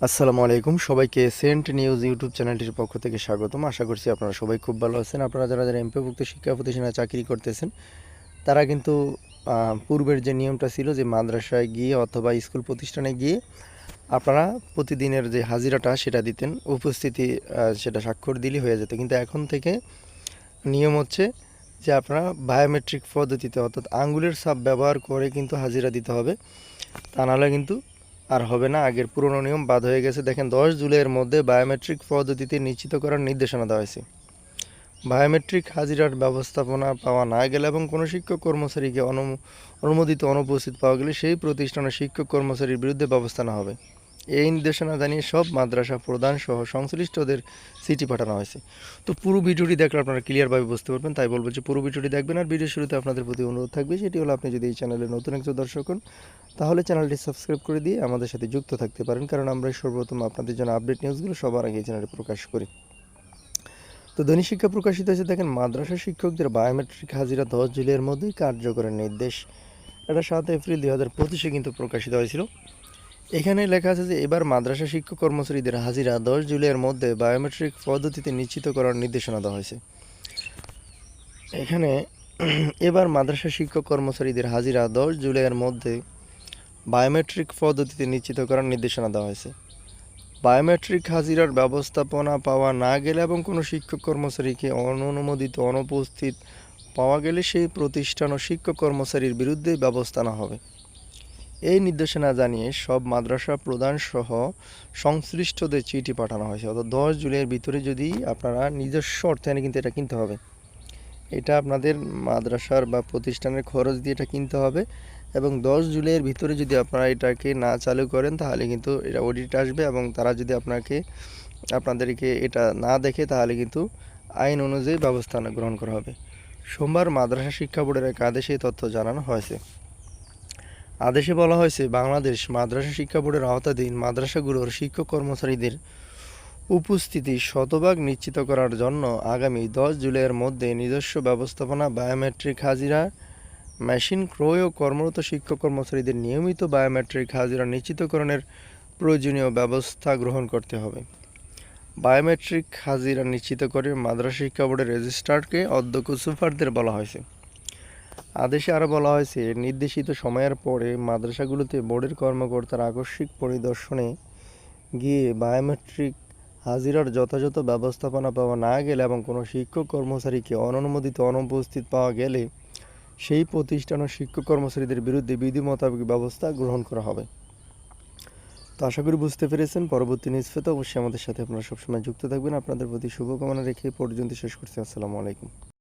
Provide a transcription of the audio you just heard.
আসসালামু আলাইকুম সবাইকে সেন্ট নিউজ ইউটিউব চ্যানেলটির পক্ষ থেকে স্বাগতম। আশা করছি আপনারা সবাই খুব ভালো আছেন। আপনারা যারা এমপিওভুক্ত শিক্ষা প্রতিষ্ঠানে চাকরি করতেছেন তারা কিন্তু পূর্বের যে নিয়মটা ছিল যে মাদ্রাসায় গিয়ে অথবা স্কুল প্রতিষ্ঠানে গিয়ে আপনারা প্রতিদিনের যে হাজিরাটা সেটা দিতেন, উপস্থিতি সেটা স্বাক্ষর দিলে হয়ে যেত। কিন্তু এখন থেকে নিয়ম হচ্ছে যে আপনারা বায়োমেট্রিক পদ্ধতিতে অর্থাৎ আঙ্গুলের ছাপ ব্যবহার করে কিন্তু হাজিরা দিতে হবে, তা নাহলে কিন্তু আর হবে না। আগের পুরনো নিয়ম বাদ হয়ে গেছে। দেখেন 10 জুলাইয়ের মধ্যে বায়োমেট্রিক পদ্ধতিতে নিশ্চিত করার নির্দেশনা দেওয়া হয়েছে। বায়োমেট্রিক হাজিরার ব্যবস্থাপনা পাওয়া না গেলে এবং কোনো শিক্ষক কর্মচারীকে অনুমোদিত অনুপস্থিত পাওয়া গেলে সেই প্রতিষ্ঠানের শিক্ষক কর্মচারীর বিরুদ্ধে ব্যবস্থা নেওয়া হবে। এই নির্দেশনা জানিয়ে সব মাদ্রাসা প্রধান সহ সংশ্লিষ্টদের চিঠি পাঠানো হয়েছে। তো পুরো ভিডিওটি দেখলে আপনারা ক্লিয়ারভাবে বুঝতে পারবেন, তাই বলবো যে পুরো ভিডিওটি দেখবেন। আর ভিডিও শুরুতে আপনাদের প্রতি অনুরোধ থাকবে, সেটি হলো আপনি যদি এই চ্যানেলে নতুন একজন দর্শক হন তাহলে চ্যানেলটি সাবস্ক্রাইব করে দিয়ে আমাদের সাথে যুক্ত থাকতে পারেন, কারণ আমরা সর্বপ্রথম আপনাদের জন্য আপডেট নিউজগুলো সবার আগে এই চ্যানেলে প্রকাশ করি। তো দৈনিক শিক্ষা প্রকাশিত হয়েছে, দেখেন মাদ্রাসা শিক্ষকদের বায়োমেট্রিক হাজিরা 10 জুলাইয়ের মধ্যেই কার্যকরের নির্দেশ। এটা 7 এপ্রিল 2025 কিন্তু প্রকাশিত হয়েছিল। এখানে লেখা আছে যে এবার মাদ্রাসা শিক্ষক কর্মচারীদের হাজিরা 10 জুলাইয়ের মধ্যে বায়োমেট্রিক পদ্ধতিতে নিশ্চিত করার নির্দেশনা দেওয়া হয়েছে। এখানে এবার মাদ্রাসা শিক্ষক কর্মচারীদের হাজিরা 10 জুলাইয়ের মধ্যে বায়োমেট্রিক পদ্ধতিতে নিশ্চিত করার নির্দেশনা দেওয়া হয়েছে। বায়োমেট্রিক হাজিরার ব্যবস্থাপনা পাওয়া না গেলে এবং কোনো শিক্ষক কর্মচারীকে অননুমোদিত অনুপস্থিত পাওয়া গেলে সেই প্রতিষ্ঠান ও শিক্ষক কর্মচারীর বিরুদ্ধে ব্যবস্থা নেওয়া হবে। এই নির্দেশনা জানিয়ে সব মাদ্রাসা প্রধান সহ সংশ্লিষ্টদের চিঠি পাঠানো হয়েছে। অর্থাৎ 10 জুলাইয়ের ভিতরে যদি আপনারা নিজস্ব অর্থায়নে কিন্তু এটা কিনতে হবে, এটা আপনাদের মাদ্রাসার বা প্রতিষ্ঠানের খরচ দিয়ে এটা কিনতে হবে। এবং 10 জুলাইয়ের ভিতরে যদি আপনারা এটাকে না চালু করেন তাহলে কিন্তু এটা অডিট আসবে, এবং তারা যদি আপনাদেরকে এটা না দেখে তাহলে কিন্তু আইন অনুযায়ী ব্যবস্থা গ্রহণ করা হবে। সোমবার মাদ্রাসা শিক্ষা বোর্ডের এক আদেশে এই তথ্য জানানো হয়েছে। আদেশে বলা হয়েছে, বাংলাদেশ মাদ্রাসা শিক্ষা বোর্ডের আওতাধীন মাদ্রাসাগুলোর শিক্ষক কর্মচারীদের উপস্থিতি শতভাগ নিশ্চিত করার জন্য আগামী 10 জুলাইয়ের মধ্যে নিজস্ব ব্যবস্থাপনা, বায়োমেট্রিক হাজিরা মেশিন ক্রয় ও কর্মরত শিক্ষক কর্মচারীদের নিয়মিত বায়োমেট্রিক হাজিরা নিশ্চিতকরণের প্রয়োজনীয় ব্যবস্থা গ্রহণ করতে হবে। বায়োমেট্রিক হাজিরা নিশ্চিত করে মাদ্রাসা শিক্ষা বোর্ডের রেজিস্ট্রারকে অধ্যক্ষ সুপারদের বলা হয়েছে। আদেশে আরও বলা হয়েছে, নির্দেশিত সময়ের পরে মাদ্রাসাগুলোতে বোর্ডের কর্মকর্তারা আকস্মিক পরিদর্শনে গিয়ে বায়োমেট্রিক হাজিরার যথাযথ ব্যবস্থাপনা পাওয়া না গেলে এবং কোনো শিক্ষক কর্মচারীকে অননুমোদিত অনুপস্থিত পাওয়া গেলে সেই প্রতিষ্ঠান ও শিক্ষক কর্মচারীদের বিরুদ্ধে বিধি মোতাবেক ব্যবস্থা গ্রহণ করা হবে। তো আশা করি বুঝতে পেরেছেন। পরবর্তী নিউজ পেতে অবশ্যই আমাদের সাথে আপনারা সবসময় যুক্ত থাকবেন। আপনাদের প্রতি শুভকামনা রেখে পর্যন্ত শেষ করছি। আসসালামু আলাইকুম।